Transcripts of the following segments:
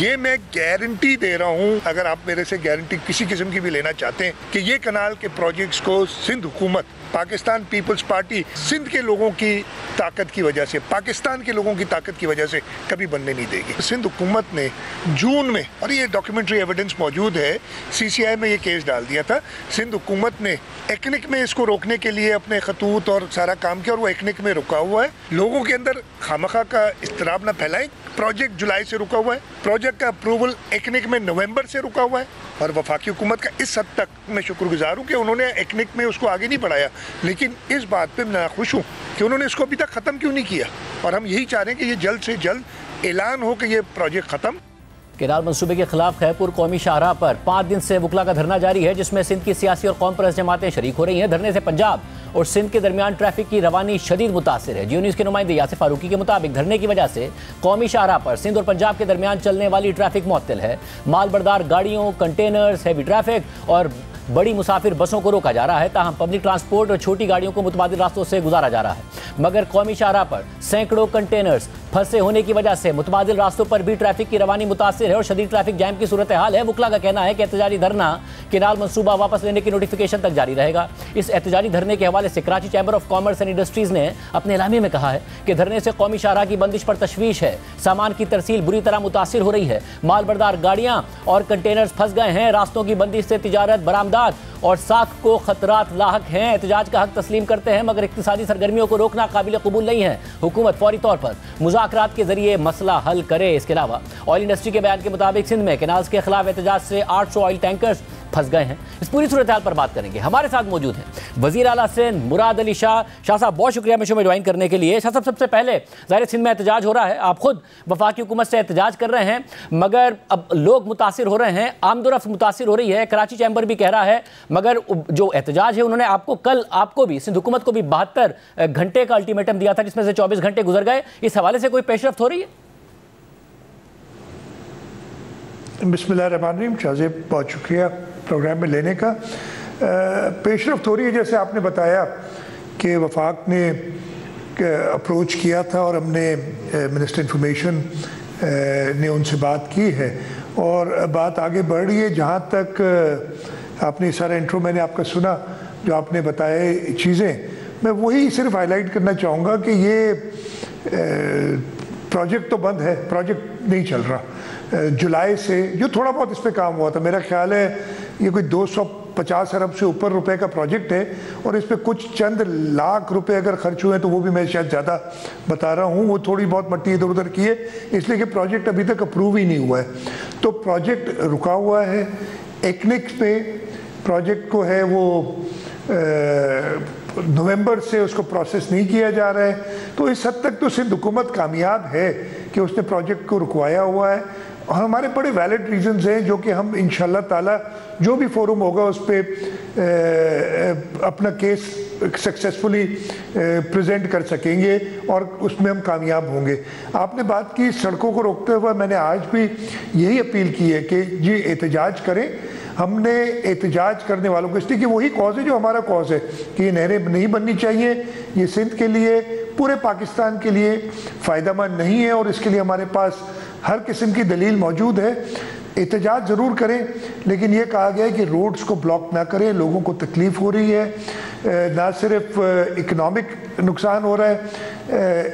یہ میں گارنٹی دے رہا ہوں, اگر آپ میرے سے گارنٹی کسی قسم کی بھی لینا چاہتے ہیں کہ یہ کنال کے پروجیکٹس کو سندھ حکومت, پاکستان پیپلز پارٹی سندھ کے لوگوں کی طاقت کی وجہ سے, پاکستان کے لوگوں کی طاقت کی وجہ سے کبھی بننے نہیں دے گی. سندھ حکومت نے جون میں, اور یہ ڈاکیومنٹری ایویڈنس موجود ہے, سی سی آئی میں یہ کیس ڈال دیا تھا, سندھ حکومت نے ایکنک میں اس کو روکنے کے لیے اپنے خطوط اور سارا کام کیا, اور وہ ایکنک میں رکا ہوا ہے. لوگوں کے اندر خامخواہ کا اضطراب نہ پھیلائیں. پروجیکٹ جولائی سے رکا ہوا ہے, پروجیکٹ کا اپروول ایکنک میں نومبر سے رکا ہوا ہے, اور وفاقی حکومت کا اس حد تک میں شکر گزار ہوں کہ انہوں نے ایکنک میں اس کو آگے نہیں بڑھایا. لیکن اس بات پہ میں ناخوش ہوں کہ انہوں نے اس کو ابھی تک ختم کیوں نہیں کیا, اور ہم یہی چاہ رہے ہیں کہ یہ جلد سے جلد اعلان ہو کہ یہ پروجیکٹ ختم. کینال منصوبے کے خلاف خیرپور قومی شاہراہ پر 5 دن سے وکلا کا دھرنا جاری ہے, جس میں سندھ کی سیاسی اور قوم پرست جماعتیں شریک ہو رہی ہیں. دھرنے سے پنجاب اور سندھ کے درمیان ٹریفک کی روانی شدید متاثر ہے. جیو نیوز کے نمائندے یاسر فاروقی کے مطابق دھرنے کی وجہ سے قومی شاہراہ پر سندھ اور پنجاب کے درمیان چلنے والی ٹریفک معطل ہے. مال بردار گاڑیوں, کنٹینرز, ہیوی ٹریفک اور بڑی مسافر بسوں کو روکا جا رہا ہے. تاہم پبلک ٹرانسپورٹ اور چھوٹی گاڑیوں کو متبادل راستوں سے گزارا جا رہا ہے. مگر قومی شاہراہ پر سینکڑوں کنٹینرز پھنسے ہونے کی وجہ سے متبادل راستوں پر بھی ٹریفک کی روانی متاثر ہے اور شدید ٹریفک جام کی صورتحال ہے. وکلا کا کہنا ہے کہ احتجاجی دھرنا کینال منصوبہ واپس لینے کی نوٹیفیکیشن تک جاری رہے گا. اس احتجاجی دھرنے کے حوالے سے Karachi chamber of commerce and industries نے اپنے اعلامیے میں کہا ہے کہ دھرنے سے قومی شاہراہ کی بندش پر تشویش ہے. سامان کی ترسیل بری طرح متاثر ہو رہی ہے. مال بردار گاڑیاں اور کنٹینرز پھنس گئے ہیں. راستوں کی بندش سے تجارت, برآمدات اور ساکھ کو خطرات لاحق ہیں. احتجاج کا حق تسلیم کرتے ہیں مگر اقتصادی سرگرمیوں کو روکنا قابل قبول نہیں ہے. حکومت فوری طور پر مذاکرات کے ذریعے مسئلہ حل کرے. اس کے علاوہ آئل انڈسٹری کے بیان کے مطابق سندھ میں کینالز کے خلاف احتجاج سے 800 آئل ٹینکرز پھنس گئے ہیں. اس پوری صورتحال پر بات کریں گے. ہمارے ساتھ موجود ہیں وزیر اعلیٰ سندھ مراد علی شاہ. شاہ صاحب بہت شکریہ میں شو میں جوائن کرنے کے لیے. شاہ صاحب سب سے پہلے ظاہر سندھ میں احتجاج ہو رہا ہے, آپ خود وفاقی حکومت سے احتجاج کر رہے ہیں مگر اب لوگ متاثر ہو رہے ہیں, آمد و رفت متاثر ہو رہی ہے. کراچی چیمبر بھی کہہ رہا ہے مگر جو احتجاج ہے انہوں نے آپ کو کل, آپ کو بھی, سندھ حکومت کو بھی 72 گھنٹے کا الٹیمیٹم دیا تھا جس میں سے 24 گھنٹے گزر گئے. اس حوالے سے کوئی پیش رفت ہو رہی ہے؟ بسم اللہ الرحمن الرحیم. شاہزیب بہت شکریہ پروگرام میں لینے کا. پیش رفت ہو رہی ہے جیسے آپ نے بتایا کہ وفاق نے اپروچ کیا تھا اور ہم نے منسٹر انفارمیشن نے ان سے بات کی ہے اور بات آگے بڑھ رہی ہے. جہاں تک آپ نے سارا انٹرو میں نے آپ کا سنا جو آپ نے بتایا چیزیں, میں وہی صرف ہائی لائٹ کرنا چاہوں گا کہ یہ پروجیکٹ تو بند ہے, پروجیکٹ نہیں چل رہا. جولائی سے جو تھوڑا بہت اس پہ کام ہوا تھا, میرا خیال ہے یہ کوئی 250 ارب سے اوپر روپے کا پروجیکٹ ہے اور اس پہ کچھ چند لاکھ روپے اگر خرچ ہوئے تو وہ بھی میں شاید زیادہ بتا رہا ہوں, وہ تھوڑی بہت مٹی ادھر ادھر کی ہے اس لیے کہ پروجیکٹ ابھی تک اپروو ہی نہیں ہوا ہے. تو پروجیکٹ رکا ہوا ہے. ایکنک پہ پروجیکٹ کو ہے وہ نومبر سے اس کو پروسیس نہیں کیا جا رہا ہے. تو اس حد تک تو سندھ حکومت کامیاب ہے کہ اس نے پروجیکٹ کو رکوایا ہوا ہے. اور ہمارے بڑے ویلڈ ریزنز ہیں جو کہ ہم انشاءاللہ تعالی جو بھی فورم ہوگا اس پہ اپنا کیس سکسیسفلی پریزنٹ کر سکیں گے اور اس میں ہم کامیاب ہوں گے. آپ نے بات کی سڑکوں کو روکتے ہوئے, میں نے آج بھی یہی اپیل کی ہے کہ جی احتجاج کریں. ہم نے احتجاج کرنے والوں کو اس لیے کہ وہی کاز ہے جو ہمارا کاز ہے کہ یہ نہریں نہیں بننی چاہیے, یہ سندھ کے لیے پورے پاکستان کے لیے فائدہ مند نہیں ہے اور اس کے لیے ہمارے پاس ہر قسم کی دلیل موجود ہے. احتجاج ضرور کریں لیکن یہ کہا گیا ہے کہ روڈز کو بلاک نہ کریں, لوگوں کو تکلیف ہو رہی ہے, نہ صرف اکنامک نقصان ہو رہا ہے.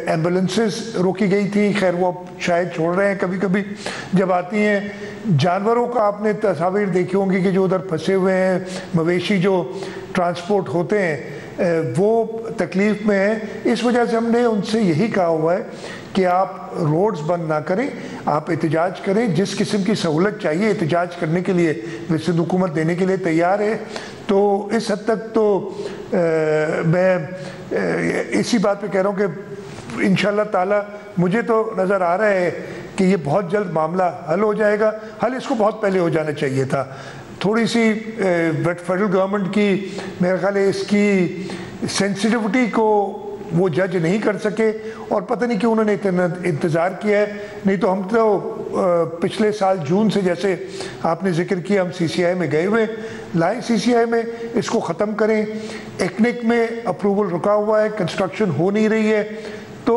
ایمبولنسز روکی گئی تھیں, خیر وہ شاید چھوڑ رہے ہیں کبھی کبھی جب آتی ہیں. جانوروں کا آپ نے تصاویر دیکھی ہوں گی کہ جو ادھر پھنسے ہوئے ہیں, مویشی جو ٹرانسپورٹ ہوتے ہیں وہ تکلیف میں ہیں. اس وجہ سے ہم نے ان سے یہی کہا ہوا ہے کہ آپ روڈز بند نہ کریں, آپ احتجاج کریں. جس قسم کی سہولت چاہیے احتجاج کرنے کے لیے سندھ حکومت دینے کے لیے تیار ہے. تو اس حد تک تو میں اسی بات پہ کہہ رہا ہوں کہ انشاءاللہ تعالی مجھے تو نظر آ رہا ہے کہ یہ بہت جلد معاملہ حل ہو جائے گا. حل اس کو بہت پہلے ہو جانا چاہیے تھا. تھوڑی سی فیڈرل گورنمنٹ کی میرا خیال ہے اس کی سینسٹیوٹی کو وہ جج نہیں کر سکے اور پتہ نہیں کیوں انہوں نے اتنا انتظار کیا ہے. نہیں تو ہم تو پچھلے سال جون سے جیسے آپ نے ذکر کیا ہم سی سی آئی میں گئے ہوئے, لائیں سی سی آئی میں اس کو ختم کریں. ایکنک میں اپروول رکا ہوا ہے, کنسٹرکشن ہو نہیں رہی ہے. تو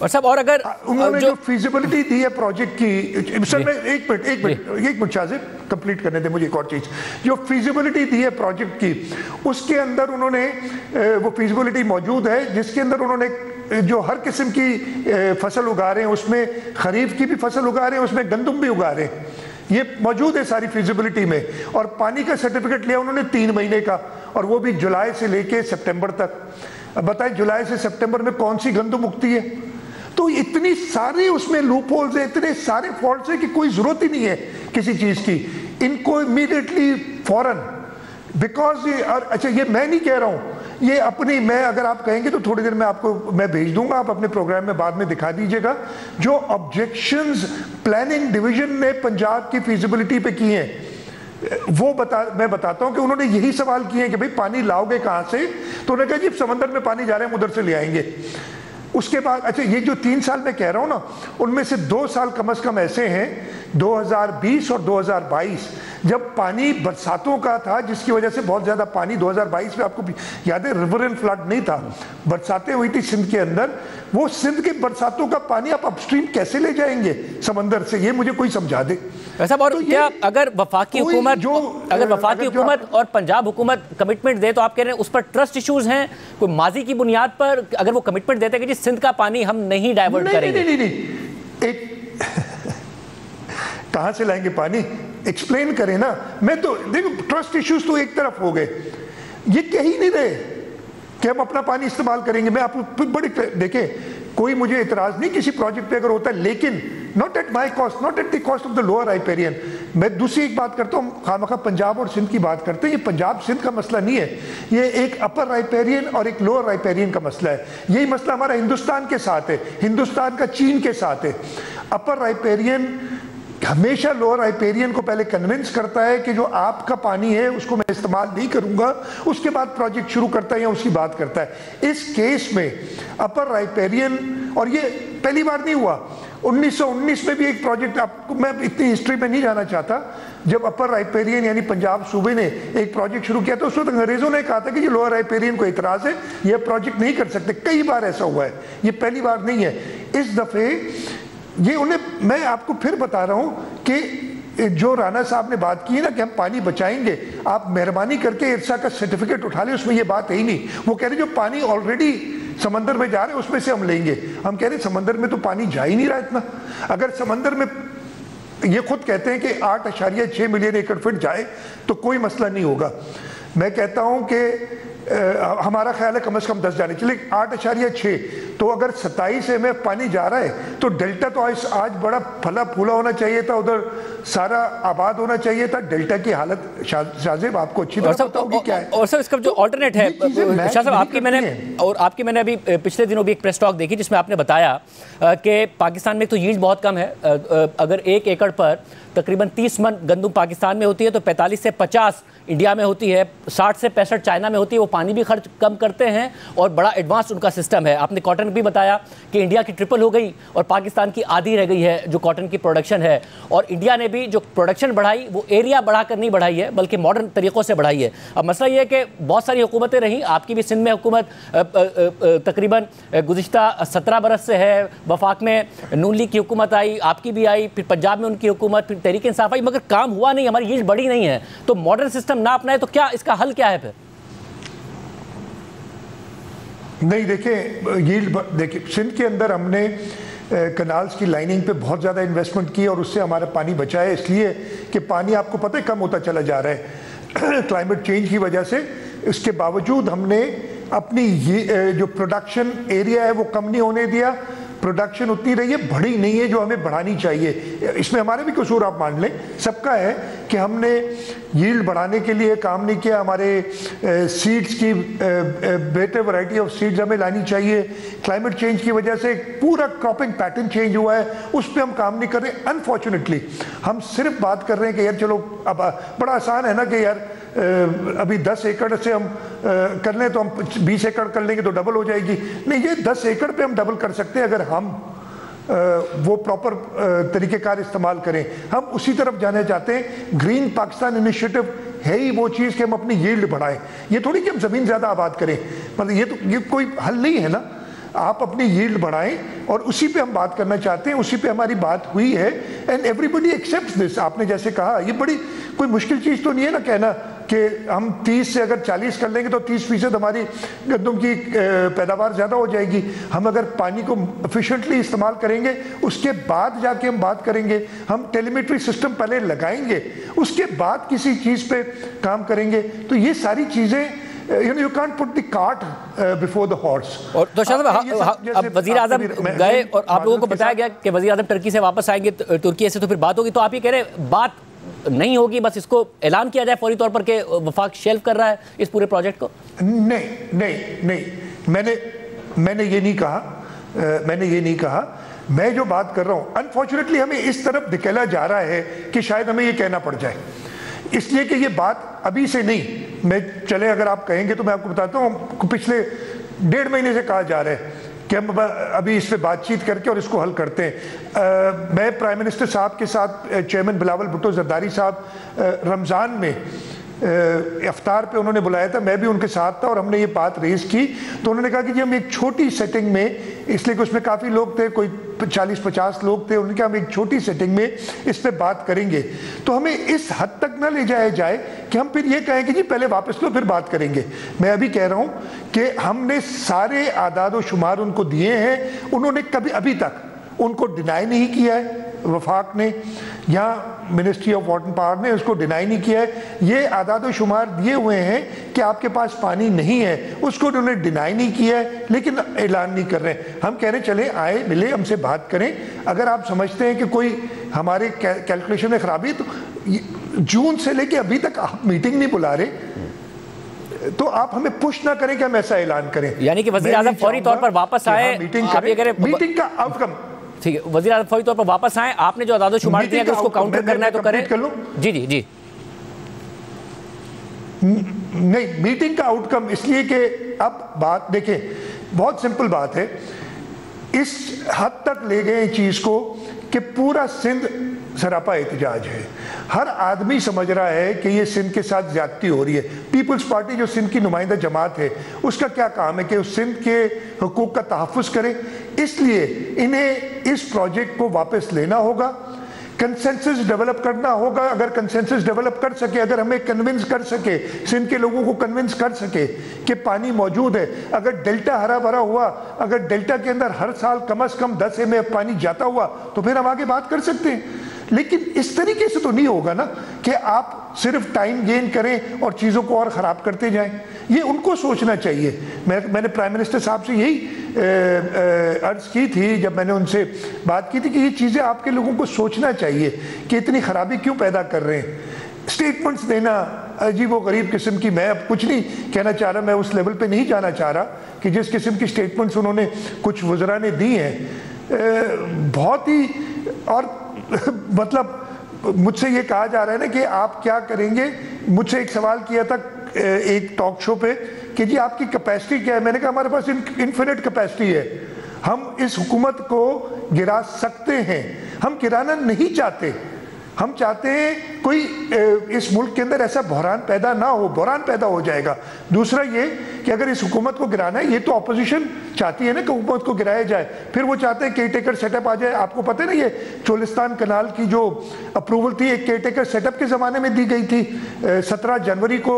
اور صاحب اور اگر انہوں نے جو فیزیبلٹی دی ہے پروجیکٹ کی، سر میں ایک منٹ شاہ صاحب کمپلیٹ کرنے دیں مجھے ایک اور چیز، جو فیزیبلٹی دی ہے پروجیکٹ کی اس کے اندر انہوں نے وہ فیزیبلٹی موجود ہے جس کے اندر انہوں نے جو ہر قسم کی فصل اگا رہے ہیں، اس میں خریف کی بھی فصل اگا رہے ہیں، اس میں گندم بھی اگا رہے ہیں، یہ موجود ہے ساری فیزیبلٹی میں، اور پانی کا سرٹیفکیٹ لیا انہوں نے 3 مہینے کا، اور وہ بھی جولائی سے لے کے سپٹمبر تک۔ اب بتائیں جولائی سے سپٹمبر میں کون سی گندم اگتی ہے؟ تو اتنی ساری اس میں لوپ ہولز ہیں، اتنے سارے فالٹس ہیں کہ کوئی ضرورت ہی نہیں ہے کسی چیز کی، ان کو امیڈیٹلی فوراً بیکاز اچھا یہ میں نہیں کہہ رہا ہوں، یہ اپنی میں اگر آپ کہیں گے تو تھوڑی دیر میں آپ کو میں بھیج دوں گا، آپ اپنے پروگرام میں بعد میں دکھا دیجئے گا، جو آبجیکشنز پلاننگ ڈویژن نے پنجاب کی فیزیبلٹی پہ کی ہیں وہ میں بتاتا ہوں کہ انہوں نے یہی سوال کیے ہیں کہ بھئی پانی لاؤ گے کہاں سے؟ تو انہوں نے کہا جی سمندر میں پانی جا رہے ہیں ادھر سے لے آئیں گے۔ اس کے بعد اچھا یہ جو 3 سال میں کہہ رہا ہوں نا، ان میں سے 2 سال کم از کم ایسے ہیں 2020 اور 2022 جب پانی برساتوں کا تھا، جس کی وجہ سے بہت زیادہ پانی 2022 میں آپ کو یاد ہے ریور اینڈ فلڈ نہیں تھا، برساتیں ہوئی تھی سندھ کے اندر، وہ سندھ کے برساتوں کا پانی آپ اپ سٹریم کیسے لے جائیں گے سمندر سے؟ یہ مجھے کوئی سمجھا دے۔ صاحب اور کیا اگر وفاقی حکومت اور پنجاب حکومت کمٹمنٹ دے تو آپ کہہ رہے ہیں اس پر ٹرسٹ ایشوز ہیں، کوئی ماضی کی بنیاد پر اگر وہ کمٹمنٹ دیتے ہیں کہ جی سندھ کا پانی ہم نہیں ڈائیورٹ کریں گے؟ نہیں ایک کہاں سے لائیں گے پانی؟ ایکسپلین کریں نا۔ میں تو دیکھو ٹرسٹ ایشوز تو ایک طرف ہو گئے، یہ کہہ ہی نہیں رہے کہ ہم اپنا پانی استعمال کریں گے۔ میں آپ کو بڑی دیکھیں کوئی مجھے اعتراض نہیں کسی پروجیکٹ پہ اگر ہوتا ہے، لیکن not at my cost, not at the cost of the lower riparian۔ میں دوسری ایک بات کرتا ہوں، خواہ پنجاب اور سندھ کی بات کرتے ہیں، یہ پنجاب سندھ کا مسئلہ نہیں ہے، یہ ایک اپر رائپیرین اور ایک لوور رائپیرین کا مسئلہ ہے۔ یہی مسئلہ ہمارا ہندوستان کے ساتھ ہے، ہندوستان کا چین کے ساتھ ہے۔ اپر رائپیرین ہمیشہ لوور رائپیرین کو پہلے کنونس کرتا ہے کہ جو آپ کا پانی ہے اس کو میں استعمال نہیں کروں گا، اس کے بعد پروجیکٹ شروع کرتا ہے یا اس کی بات کرتا ہے۔ اس کیس میں اپر رائپیرین، اور یہ پہلی بار نہیں ہوا، 1919 میں بھی ایک پروجیکٹ، آپ کو میں اتنی ہسٹری میں نہیں جانا چاہتا، جب اپر رائپیرین یعنی پنجاب صوبے نے ایک پروجیکٹ شروع کیا تو اس وقت انگریزوں نے کہا تھا کہ یہ لوور رائپیرین کو اعتراض ہے، یہ پروجیکٹ نہیں کر سکتے۔ کئی بار ایسا ہوا ہے، یہ پہلی بار نہیں ہے۔ اس دفعے یہ میں آپ کو پھر بتا رہا ہوں کہ جو رانا صاحب نے بات کی ہے نا کہ ہم پانی بچائیں گے، آپ مہربانی کر کے ارسا کا سرٹیفکیٹ اٹھا لیں، اس میں یہ بات ہے ہی نہیں۔ وہ کہہ رہے جو پانی آلریڈی سمندر میں جا رہے ہیں اس میں سے ہم لیں گے، ہم کہہ رہے ہیں سمندر میں تو پانی جا ہی نہیں رہا اتنا۔ اگر سمندر میں یہ خود کہتے ہیں کہ 8.6 ملین ایکڑ فٹ جائے تو کوئی مسئلہ نہیں ہوگا، میں کہتا ہوں کہ ہمارا خیال ہے کم از کم 10 جانے چلے 8.6، تو اگر 27 میں پانی جا رہا ہے تو ڈیلٹا تو آج بڑا پھلا پھولا ہونا چاہیے تھا، ادھر سارا آباد ہونا چاہیے تھا۔ ڈیلٹا کی حالت شاہزیب آپ کو اچھی طرح پتہ ہوگی کیا ہے۔ اور سر اس کا جو آلٹرنیٹ ہے شاہ صاحب، آپ کی میں نے ابھی پچھلے دنوں بھی ایک پریس ٹاک دیکھی جس میں آپ نے بتایا کہ پاکستان میں تو ییلڈ بہت کم ہے، اگر 1 ایکڑ پر تقریباً 30 من گندم پاکستان میں ہوتی ہے تو 45 سے 50 انڈیا میں ہوتی ہے، 60 سے 65 چائنا میں ہوتی ہے۔ وہ پانی بھی خرچ کم کرتے ہیں اور بڑا ایڈوانس ان کا سسٹم ہے۔ آپ نے کاٹن بھی بتایا کہ انڈیا کی ٹرپل ہو گئی اور پاکستان کی آدھی رہ گئی ہے جو کاٹن کی پروڈکشن ہے، اور انڈیا نے بھی جو پروڈکشن بڑھائی وہ ایریا بڑھا کر نہیں بڑھائی ہے بلکہ ماڈرن طریقوں سے بڑھائی ہے۔ اب مسئلہ یہ ہے کہ بہت ساری حکومتیں رہیں، آپ کی بھی سندھ میں حکومت تقریباً گزشتہ 17 برس سے ہے، وفاق میں نون لیگ کی حکومت آئی، آپ کی بھی آئی، پھر پنجاب میں ان کی حکومت، پھر تحریک انصاف آئی، مگر کام ہوا نہیں، ہماری ییلڈ بڑی نہیں ہے۔ تو ماڈرن سسٹم نہ اپنائے تو کیا اس کا حل کیا ہے پھر؟ نہیں دیکھیں سندھ کے اندر ہم نے کنالز کی لائننگ پہ بہت زیادہ انویسٹمنٹ کی اور اس سے ہمارا پانی بچا ہے، اس لیے کہ پانی آپ کو پتہ ہے کم ہوتا چلا جا رہا ہے کلائمیٹ چینج کی وجہ سے۔ اس کے باوجود ہم نے اپنی جو پروڈکشن ایریا ہے وہ کم نہیں ہونے دیا، پروڈکشن اتنی رہی ہے، بڑھی نہیں ہے جو ہمیں بڑھانی چاہیے۔ اس میں ہمارے بھی قصور آپ مان لیں، سب کا ہے کہ ہم نے ییلڈ بڑھانے کے لیے کام نہیں کیا۔ ہمارے سیڈز کی بیٹر ورائٹی آف سیڈز ہمیں لانی چاہیے۔ کلائمیٹ چینج کی وجہ سے پورا کراپنگ پیٹرن چینج ہوا ہے، اس پہ ہم کام نہیں کر رہے۔ انفارچونیٹلی ہم صرف بات کر رہے ہیں کہ یار چلو اب بڑا آسان ہے نا کہ یار ابھی 10 ایکڑ سے ہم کر لیں تو ہم 20 ایکڑ کر لیں گے تو ڈبل ہو جائے گی۔ نہیں، یہ 10 ایکڑ پہ ہم ڈبل کر سکتے ہیں اگر ہم وہ پراپر طریقہ کار استعمال کریں۔ ہم اسی طرف جانا چاہتے ہیں۔ گرین پاکستان انیشیٹو ہے ہی وہ چیز کہ ہم اپنی ییلڈ بڑھائیں، یہ تھوڑی کہ ہم زمین زیادہ آباد کریں، مطلب یہ کوئی حل نہیں ہے نا۔ آپ اپنی ییلڈ بڑھائیں اور اسی پہ ہم بات کرنا چاہتے ہیں, اسی پہ ہماری بات ہوئی ہے اینڈ ایوری بڈی ایکسیپٹس دس. آپ نے جیسے کہا یہ بڑی کوئی مشکل چیز تو نہیں ہے نا کہنا کہ ہم 30 سے اگر 40 کر لیں گے تو 30% ہماری گندم کی پیداوار زیادہ ہو جائے گی. ہم اگر پانی کو افیشینٹلی استعمال کریں گے اس کے بعد جا کے ہم بات کریں گے. ہم ٹیلیمیٹری سسٹم پہلے لگائیں گے اس کے بعد کسی چیز پہ کام کریں گے. تو یہ ساری چیزیں you can't put the cart before the horse. اور تو شاہ صاحب اب وزیر اعظم گئے اور آپ لوگوں کو بتایا گیا کہ وزیر اعظم ٹرکی سے واپس آئیں گے, ترکی سے تو پھر بات ہوگی. تو آپ یہ کہہ رہے ہیں بات نہیں ہوگی, بس اس کو اعلان کیا جائے فوری طور پر کہ وفاق شیلف کر رہا ہے اس پورے پروجیکٹ کو؟ نہیں, میں نے یہ نہیں کہا. میں جو بات کر رہا ہوں انفارچونیٹلی ہمیں اس طرف دھکیلا جا رہا ہے کہ شاید ہمیں یہ کہنا پڑ جائے, اس لیے کہ یہ بات ابھی سے نہیں. میں چلے اگر آپ کہیں گے تو میں آپ کو بتاتا ہوں پچھلے 1.5 مہینے سے کہا جا رہا ہے کہ ہم ابھی اس پہ بات چیت کر کے اور اس کو حل کرتے ہیں. میں پرائم منسٹر صاحب کے ساتھ چیئرمین بلاول بھٹو زرداری صاحب رمضان میں افطار پہ انہوں نے بلایا تھا, میں بھی ان کے ساتھ تھا اور ہم نے یہ بات ریز کی. تو انہوں نے کہا کہ جی ہم ایک چھوٹی سیٹنگ میں, اس لیے کہ اس میں کافی لوگ تھے, کوئی 40-50 لوگ تھے, انہوں نے کہا ہم ایک چھوٹی سیٹنگ میں اس پہ بات کریں گے. تو ہمیں اس حد تک نہ لے جایا جائے کہ ہم پھر یہ کہیں کہ جی پہلے واپس لو پھر بات کریں گے. میں ابھی کہہ رہا ہوں کہ ہم نے سارے اعداد و شمار ان کو دیے ہیں, انہوں نے کبھی ابھی تک ان کو ڈینائی نہیں کیا ہے, وفاق نے یا منسٹری آف واٹر پاور نے اس کو ڈینائی نہیں کیا ہے. یہ اعداد و شمار دیے ہوئے ہیں کہ آپ کے پاس پانی نہیں ہے, اس کو انہوں نے ڈینائی نہیں کیا ہے لیکن اعلان نہیں کر رہے ہیں. ہم کہہ رہے ہیں چلیں آئے ملے ہم سے بات کریں. اگر آپ سمجھتے ہیں کہ کوئی ہمارے کیلکولیشن میں خرابی تو جون سے لے کے ابھی تک آپ میٹنگ نہیں بلا رہے تو آپ ہمیں پش نہ کریں کہ ہم ایسا اعلان کریں. یعنی کہ وزیر اعظم فوری طور پر واپس آئے, میٹنگ کا آؤٹ کم. ٹھیک ہے, وزیر اعظم فوری طور پر واپس آئیں, آپ نے جو اعداد و شمار دیا اگر اس کو کاؤنٹر کرنا ہے تو کریں. جی نہیں, میٹنگ کا آؤٹ کم اس لیے کہ اب بات دیکھیں بہت سمپل بات ہے. اس حد تک لے گئے چیز کو کہ پورا سندھ سراپا احتجاج ہے. ہر آدمی سمجھ رہا ہے کہ یہ سندھ کے ساتھ زیادتی ہو رہی ہے. پیپلز پارٹی جو سندھ کی نمائندہ جماعت ہے اس کا کیا کام ہے کہ اس سندھ کے حقوق کا تحفظ کرے. اس لیے انہیں اس پروجیکٹ کو واپس لینا ہوگا, کنسنسس ڈیولپ کرنا ہوگا. اگر کنسنسس ڈیولپ کر سکے, اگر ہمیں کنونس کر سکے, سندھ کے لوگوں کو کنونس کر سکے کہ پانی موجود ہے, اگر ڈیلٹا ہرا بھرا ہوا, اگر ڈیلٹا کے اندر ہر سال کم از کم 10 MF پانی جاتا ہوا تو پھر ہم آگے بات کر سکتے ہیں. لیکن اس طریقے سے تو نہیں ہوگا نا کہ آپ صرف ٹائم گین کریں اور چیزوں کو اور خراب کرتے جائیں. یہ ان کو سوچنا چاہیے. میں نے پرائم منسٹر صاحب سے یہی عرض کی تھی جب میں نے ان سے بات کی تھی کہ یہ چیزیں آپ کے لوگوں کو سوچنا چاہیے کہ اتنی خرابی کیوں پیدا کر رہے ہیں. اسٹیٹمنٹس دینا عجیب و غریب قسم کی, میں اب کچھ نہیں کہنا چاہ رہا, میں اس لیول پہ نہیں جانا چاہ رہا کہ جس قسم کی اسٹیٹمنٹس انہوں نے کچھ وزراء نے دی ہیں بہت ہی, اور مطلب مجھ سے یہ کہا جا رہا ہے نا کہ آپ کیا کریں گے. مجھ سے ایک سوال کیا تھا ایک ٹاک شو پہ کہ جی آپ کی کیپیسٹی کیا ہے. میں نے کہا ہمارے پاس انفینٹ کیپیسٹی ہے, ہم اس حکومت کو گرا سکتے ہیں. ہم گرانا نہیں چاہتے, ہم چاہتے ہیں کوئی اس ملک کے اندر ایسا بحران پیدا نہ ہو. بحران پیدا ہو جائے گا. دوسرا یہ کہ اگر اس حکومت کو گرانا ہے, یہ تو اپوزیشن چاہتی ہے نا کہ حکومت کو گرایا جائے, پھر وہ چاہتے ہیں کیئر ٹیکر سیٹ اپ آ جائے. آپ کو پتہ ہے نا یہ چولستان کنال کی جو اپروول تھی ایک کیئر ٹیکر سیٹ اپ کے زمانے میں دی گئی تھی 17 جنوری کو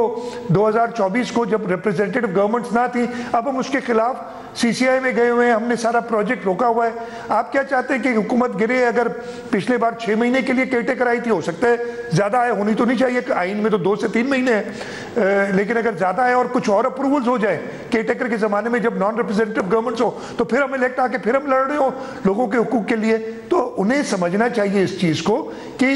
2024 کو, جب ریپرزینٹیو گورنمنٹس نہ تھی. اب ہم اس کے خلاف CCI میں گئے ہوئے ہیں, ہم نے سارا پروجیکٹ روکا ہوا ہے. آپ کیا چاہتے ہیں کہ حکومت گرے؟ اگر پچھلے بار 6 مہینے کے لیے کیئر ٹیکر آئی تھی, ہو سکتا ہے زیادہ آئے, ہونی تو نہیں چاہیے, آئین میں تو 2 سے 3 مہینے ہیں, لیکن اگر زیادہ آئے اور کچھ اور اپروولز ہو جائے کیئر ٹیکر کے زمانے میں جب نان ریپرزینٹیو گورنمنٹس ہو تو پھر ہم الیکٹ آ کے پھر ہم لڑ رہے ہو لوگوں کے حقوق کے لیے. تو انہیں سمجھنا چاہیے اس چیز کو کہ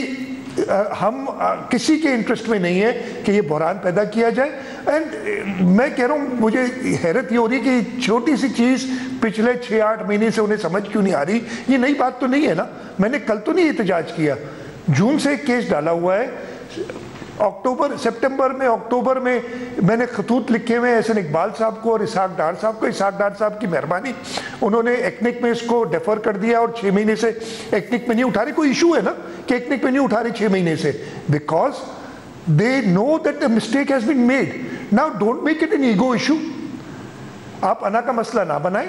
ہم کسی کے انٹرسٹ میں نہیں ہے کہ یہ بحران پیدا کیا جائے. اینڈ میں کہہ رہا ہوں مجھے حیرت یہ ہو رہی ہے کہ چھوٹی سی چیز پچھلے 6-8 مہینے سے انہیں سمجھ کیوں نہیں آ رہی. یہ نئی بات تو نہیں ہے نا, میں نے کل تو نہیں احتجاج کیا, جون سے ایک کیس ڈالا ہوا ہے. اکتوبر میں میں نے خطوط لکھے ہوئے احسن اقبال صاحب کو اور اسحاق ڈار صاحب کو. اسحاق ڈار صاحب کی مہربانی, انہوں نے ایکنک میں اس کو ڈیفر کر دیا اور 6 مہینے سے ایکنک میں نہیں اٹھا رہے. کوئی ایشو ہے نا کہ ایکنک میں نہیں اٹھا رہے 6 مہینے سے, because they know that a mistake has been made. Now don't make it an ego issue. آپ انا کا مسئلہ نہ بنائیں,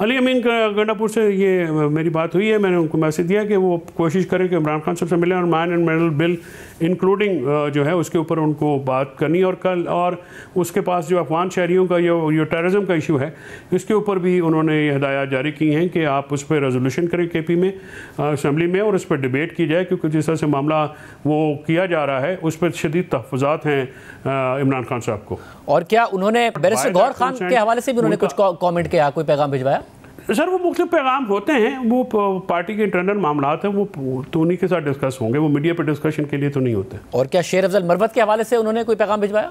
علی امین گنڈاپور سے یہ میری بات ہوئی ہے، میں نے ان کو میسیج دیا کہ وہ کوشش کریں کہ عمران خان صاحب سے ملیں اور مائن اینڈ مینرل بل انکلوڈنگ جو ہے اس کے اوپر ان کو بات کرنی، اور کل اور اس کے پاس جو افغان شہریوں کا جو ٹیررزم کا ایشو ہے اس کے اوپر بھی انہوں نے یہ ہدایات جاری کی ہیں کہ آپ اس پہ ریزولوشن کریں کے پی میں اسمبلی میں، اور اس پہ ڈیبیٹ کی جائے، کیونکہ جس طرح سے معاملہ وہ کیا جا رہا ہے اس پر شدید تحفظات ہیں عمران خان صاحب کو۔ اور کیا انہوں نے بیرسٹر گور خان کے حوالے سے بھی انہوں نے کچھ کامنٹ کیا، کوئی پیغام بھجوایا؟ سر وہ مختلف پیغام ہوتے ہیں، وہ پارٹی کے انٹرنل معاملات ہیں، وہ تو انہی کے ساتھ ڈسکس ہوں گے، وہ میڈیا پہ ڈسکشن کے لیے تو نہیں ہوتے۔ اور کیا شیر افضل مروت کے حوالے سے انہوں نے کوئی پیغام بھجوایا؟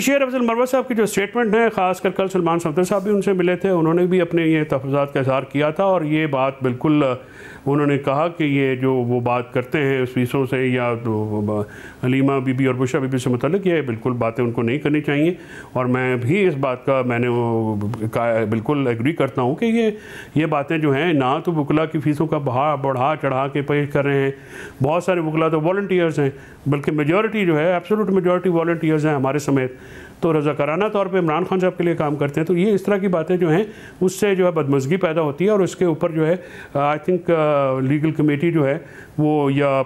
شیر افضل مروت صاحب کی جو سٹیٹمنٹ ہے، خاص کر کل سلمان صفدر صاحب بھی ان سے ملے تھے، انہوں نے بھی اپنے یہ تحفظات کا اظہار کیا تھا، اور یہ بات بالکل انہوں نے کہا کہ یہ جو وہ بات کرتے ہیں اس فیسوں سے یا حلیمہ بی بی اور بشرا بی بی سے متعلق، یہ بالکل باتیں ان کو نہیں کرنی چاہیے، اور میں بھی اس بات کا میں نے بالکل ایگری کرتا ہوں کہ یہ باتیں جو ہیں نہ تو وکلا کی فیسوں کا بڑھا چڑھا کے پیش کر رہے ہیں، بہت سارے وکلا تو والنٹیئرز ہیں، بلکہ میجورٹی جو ہے ایبسولوٹ میجورٹی والنٹیئرز ہیں ہمارے سمیت، تو رضاکارانہ طور پہ عمران خان صاحب کے لیے کام کرتے ہیں، تو یہ اس طرح کی باتیں جو ہیں اس سے جو ہے بدمزگی پیدا ہوتی ہے، اور اس کے اوپر جو ہے آئی تھنک لیگل کمیٹی جو ہے وہ یا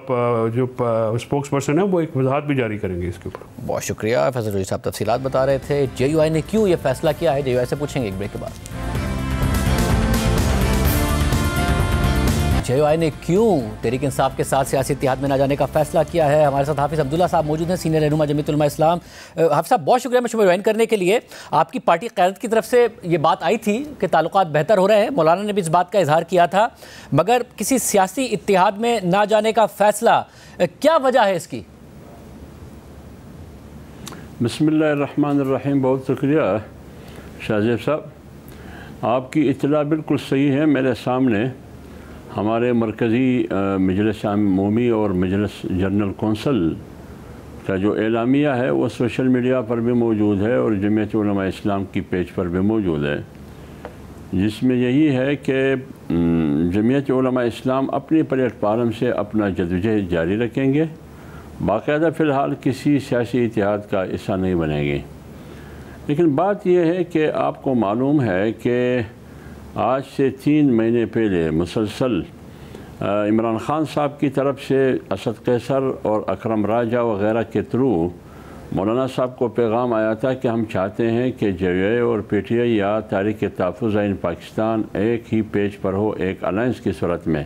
جو اسپوکس پرسن ہے وہ ایک وضاحت بھی جاری کریں گے اس کے اوپر۔ بہت شکریہ فیصل جوہری صاحب، تفصیلات بتا رہے تھے۔ جے یو آئی نے کیوں یہ فیصلہ کیا ہے، جے یو آئی سے پوچھیں گے ایک بریک کے بعد۔ جے یو آئی نے کیوں تحریک انصاف کے ساتھ سیاسی اتحاد میں نہ جانے کا فیصلہ کیا ہے؟ ہمارے ساتھ حافظ عبداللہ صاحب موجود ہیں، سینئر رہنما جمعیت علماء اسلام۔ حافظ صاحب بہت شکریہ مجھے جوائن کرنے کے لیے۔ آپ کی پارٹی قیادت کی طرف سے یہ بات آئی تھی کہ تعلقات بہتر ہو رہے ہیں، مولانا نے بھی اس بات کا اظہار کیا تھا، مگر کسی سیاسی اتحاد میں نہ جانے کا فیصلہ، کیا وجہ ہے اس کی؟ بسم اللہ الرحمن الرحیم، بہت شکریہ شاہ زیب صاحب، آپ کی اطلاع بالکل صحیح ہے۔ میرے سامنے ہمارے مرکزی مجلس عمومی اور مجلس جنرل کونسل کا جو اعلامیہ ہے وہ سوشل میڈیا پر بھی موجود ہے اور جمعیت علماء اسلام کی پیج پر بھی موجود ہے، جس میں یہی ہے کہ جمعیت علماء اسلام اپنی پلیٹ فارم سے اپنا جدوجہد جاری رکھیں گے، باقاعدہ فی الحال کسی سیاسی اتحاد کا حصہ نہیں بنیں گے۔ لیکن بات یہ ہے کہ آپ کو معلوم ہے کہ آج سے 3 مہینے پہلے مسلسل عمران خان صاحب کی طرف سے اسد قیصر اور اکرم راجہ وغیرہ کے تھرو مولانا صاحب کو پیغام آیا تھا کہ ہم چاہتے ہیں کہ جے یو آئی اور پی ٹی آئی یا تحریک تحفظ آئین پاکستان ایک ہی پیج پر ہو، ایک الائنس کی صورت میں۔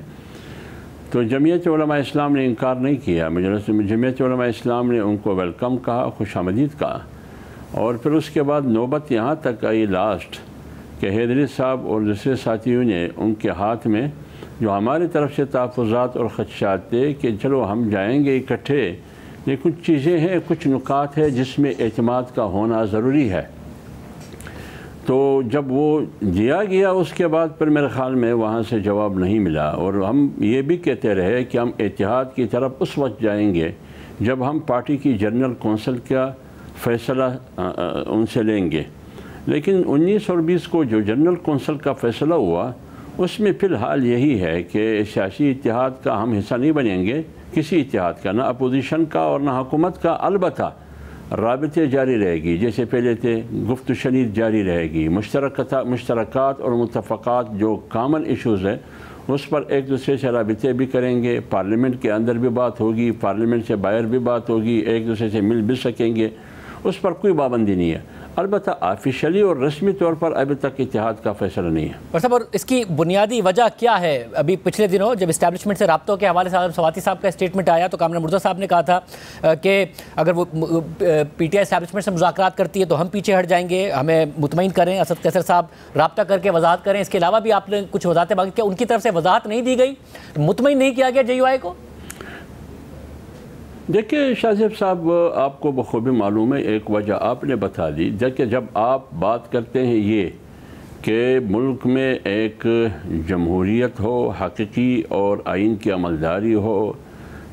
تو جمعیت علماء اسلام نے انکار نہیں کیا، جمعیت علماء اسلام نے ان کو ویلکم کہا، خوش آمدید کہا، اور پھر اس کے بعد نوبت یہاں تک آئی لاسٹ کہ حیدری صاحب اور دوسرے ساتھیوں نے ان کے ہاتھ میں جو ہماری طرف سے تحفظات اور خدشات تھے کہ چلو ہم جائیں گے اکٹھے، لیکن کچھ چیزیں ہیں، کچھ نکات ہے جس میں اعتماد کا ہونا ضروری ہے۔ تو جب وہ دیا گیا اس کے بعد پھر میرے خیال میں وہاں سے جواب نہیں ملا، اور ہم یہ بھی کہتے رہے کہ ہم اتحاد کی طرف اس وقت جائیں گے جب ہم پارٹی کی جنرل کونسل کا فیصلہ ان سے لیں گے۔ لیکن 19 اور 20 کو جو جنرل کونسل کا فیصلہ ہوا اس میں فی الحال یہی ہے کہ سیاسی اتحاد کا ہم حصہ نہیں بنیں گے، کسی اتحاد کا، نہ اپوزیشن کا اور نہ حکومت کا، البتہ رابطے جاری رہے گی جیسے پہلے تھے، گفت و شنید جاری رہے گی، مشترکات اور متفقات جو کامن ایشوز ہیں اس پر ایک دوسرے سے رابطے بھی کریں گے، پارلیمنٹ کے اندر بھی بات ہوگی، پارلیمنٹ سے باہر بھی بات ہوگی، ایک دوسرے سے مل بھی سکیں گے، اس پر کوئی پابندی نہیں ہے۔ البتہ آفیشلی اور رسمی طور پر ابھی تک اتحاد کا فیصلہ نہیں ہے۔ اور اس کی بنیادی وجہ کیا ہے؟ ابھی پچھلے دنوں جب اسٹیبلشمنٹ سے رابطوں کے حوالے سے اعظم سواتی صاحب کا اسٹیٹمنٹ آیا تو کامران مرزا صاحب نے کہا تھا کہ اگر وہ پی ٹی آئی اسٹیبلشمنٹ سے مذاکرات کرتی ہے تو ہم پیچھے ہٹ جائیں گے، ہمیں مطمئن کریں۔ اسد قیصر صاحب رابطہ کر کے وضاحت کریں۔ اس کے علاوہ بھی آپ نے کچھ وضاحتیں مانگی، کیا ان کی طرف سے وضاحت نہیں دی گئی، مطمئن نہیں کیا گیا جے یو آئی کو؟ دیکھیں شاہ زیب صاحب، آپ کو بخوبی معلوم ہے، ایک وجہ آپ نے بتا دی۔ دیکھیں جب آپ بات کرتے ہیں یہ کہ ملک میں ایک جمہوریت ہو حقیقی اور آئین کی عملداری ہو،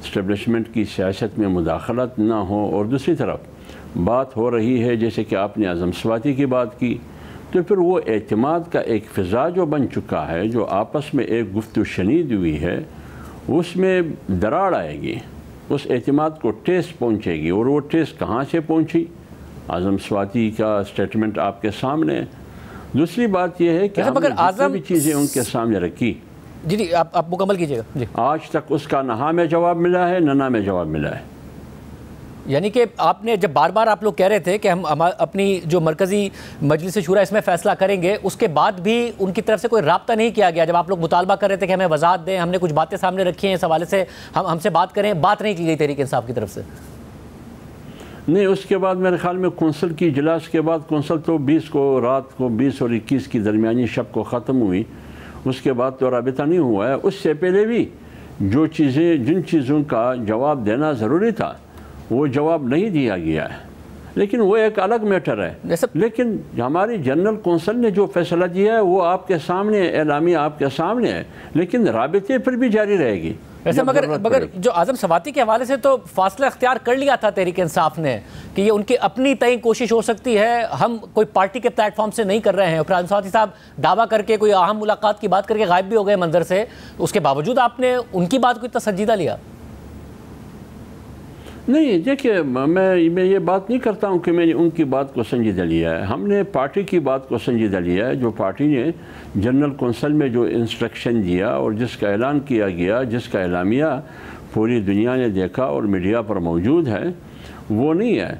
اسٹیبلشمنٹ کی سیاست میں مداخلت نہ ہو، اور دوسری طرف بات ہو رہی ہے جیسے کہ آپ نے اعظم سواتی کی بات کی، تو پھر وہ اعتماد کا ایک فضا جو بن چکا ہے، جو آپس میں ایک گفت و شنید ہوئی ہے، اس میں دراڑ آئے گی، اس اعتماد کو ٹھیس پہنچے گی۔ اور وہ ٹھیس کہاں سے پہنچی؟ اعظم سواتی کا اسٹیٹمنٹ آپ کے سامنے، دوسری بات یہ ہے کہ ہم نے جتنی بھی چیزیں ان کے سامنے رکھی، جی آپ مکمل کیجیے گا جی، آج تک اس کا نہ ہاں میں جواب ملا ہے نہ میں جواب ملا ہے۔ یعنی کہ آپ نے جب بار بار آپ لوگ کہہ رہے تھے کہ ہم اپنی جو مرکزی مجلس شورا اس میں فیصلہ کریں گے، اس کے بعد بھی ان کی طرف سے کوئی رابطہ نہیں کیا گیا؟ جب آپ لوگ مطالبہ کر رہے تھے کہ ہمیں وضاحت دیں، ہم نے کچھ باتیں سامنے رکھی ہیں اس حوالے سے، ہم سے بات کریں، بات نہیں کی گئی تحریک انصاف کی طرف سے؟ نہیں، اس کے بعد میرے خیال میں کونسل کی اجلاس کے بعد، کونسل تو 20 کو رات کو 20 اور 21 کی درمیانی شب کو ختم ہوئی، اس کے بعد تو رابطہ نہیں ہوا ہے۔ اس سے پہلے بھی جن چیزوں کا جواب دینا ضروری تھا وہ جواب نہیں دیا گیا ہے، لیکن وہ ایک الگ میٹر ہے۔ لیکن ہماری جنرل کونسل نے جو فیصلہ دیا ہے وہ آپ کے سامنے، اعلامیہ آپ کے سامنے ہے، لیکن رابطے پر بھی جاری رہے گی۔ ویسے مگر جو اعظم سواتی کے حوالے سے تو فاصلہ اختیار کر لیا تھا تحریک انصاف نے کہ یہ ان کی اپنی تعین کوشش ہو سکتی ہے، ہم کوئی پارٹی کے پلیٹ فارم سے نہیں کر رہے ہیں۔ پھر اعظم سواتی صاحب دعویٰ کر کے کوئی اہم ملاقات کی بات کر کے غائب بھی ہو گئے منظر سے، اس کے باوجود آپ نے ان کی بات کو اتنا سنجیدہ لیا؟ نہیں، دیکھیے میں یہ بات نہیں کرتا ہوں کہ میں نے ان کی بات کو سنجیدہ لیا ہے، ہم نے پارٹی کی بات کو سنجیدہ لیا ہے۔ جو پارٹی نے جنرل کونسل میں جو انسٹرکشن دیا اور جس کا اعلان کیا گیا، جس کا اعلامیہ پوری دنیا نے دیکھا اور میڈیا پر موجود ہے، وہ نہیں ہے۔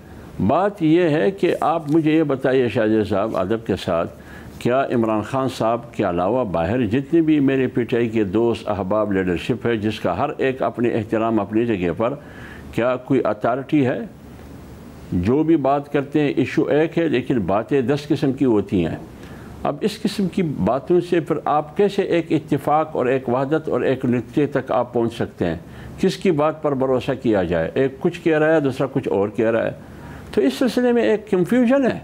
بات یہ ہے کہ آپ مجھے یہ بتائیے شاہزادہ صاحب ادب کے ساتھ، کیا عمران خان صاحب کے علاوہ باہر جتنے بھی میرے پی ٹی آئی کے دوست احباب لیڈرشپ ہے، جس کا ہر ایک اپنے احترام اپنی جگہ پر، کیا کوئی اتھارٹی ہے؟ جو بھی بات کرتے ہیں ایشو ایک ہے لیکن باتیں 10 قسم کی ہوتی ہیں۔ اب اس قسم کی باتوں سے پھر آپ کیسے ایک اتفاق اور ایک وحدت اور ایک نتیجے تک آپ پہنچ سکتے ہیں؟ کس کی بات پر بھروسہ کیا جائے؟ ایک کچھ کہہ رہا ہے، دوسرا کچھ اور کہہ رہا ہے، تو اس سلسلے میں ایک کنفیوژن ہے۔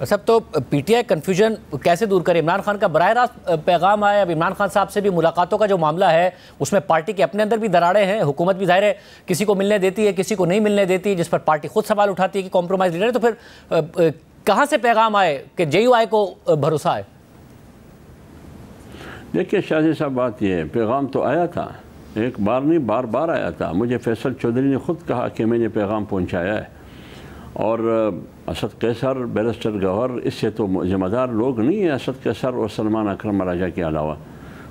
سب تو پی ٹی آئی کنفیوژن کیسے دور کرے؟ عمران خان کا براہ راست پیغام آیا، اب عمران خان صاحب سے بھی ملاقاتوں کا جو معاملہ ہے اس میں پارٹی کے اپنے اندر بھی دراڑیں ہیں، حکومت بھی ظاہر ہے کسی کو ملنے دیتی ہے، کسی کو نہیں ملنے دیتی، جس پر پارٹی خود سوال اٹھاتی ہے کہ کمپرومائز لیڈر ہے، تو پھر کہاں سے پیغام آئے کہ جے یو آئی کو بھروسہ ہے؟ دیکھیے شاہزادہ صاحب، بات یہ ہے، پیغام تو آیا تھا، ایک بار نہیں بار بار آیا تھا۔ مجھے فیصل چودھری نے خود کہا کہ میں نے پیغام پہنچایا ہے، اور اسد قیصر، بیرسٹر گوہر اس سے تو ذمہ دار لوگ نہیں ہیں اسد قیصر اور سلمان اکرم راجہ کے علاوہ۔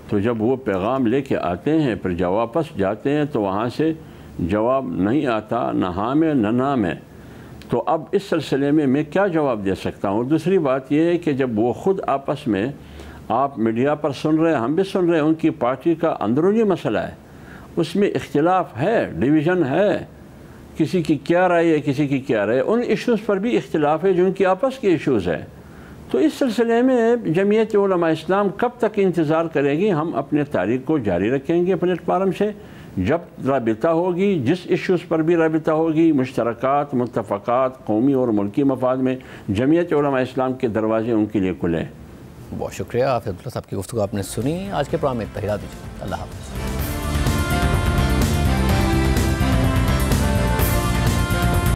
تو جب وہ پیغام لے کے آتے ہیں پھر جب واپس جاتے ہیں تو وہاں سے جواب نہیں آتا، نہ ہاں میں نہ نہ میں، تو اب اس سلسلے میں کیا جواب دے سکتا ہوں؟ اور دوسری بات یہ ہے کہ جب وہ خود آپس میں، آپ میڈیا پر سن رہے ہیں، ہم بھی سن رہے ہیں، ان کی پارٹی کا اندرونی مسئلہ ہے، اس میں اختلاف ہے، ڈویژن ہے، کسی کی کیا رائے ہے، کسی کی کیا رائے، ان ایشوز پر بھی اختلاف ہے جو ان کی آپس کے ایشوز ہیں۔ تو اس سلسلے میں جمعیت علماء اسلام کب تک انتظار کرے گی؟ ہم اپنے تاریخ کو جاری رکھیں گے پلیٹ فارم سے، جب رابطہ ہوگی، جس ایشوز پر بھی رابطہ ہوگی، مشترکات، متفقات، قومی اور ملکی مفاد میں، جمعیت علماء اسلام کے دروازے ان کے لیے کھلے ہیں۔ بہت شکریہ حافظ عبداللہ صاحب کی گفتگو آپ نے سنی۔ آج کے پروگرام میں اتحاد دیجیے، اللہ حافظ۔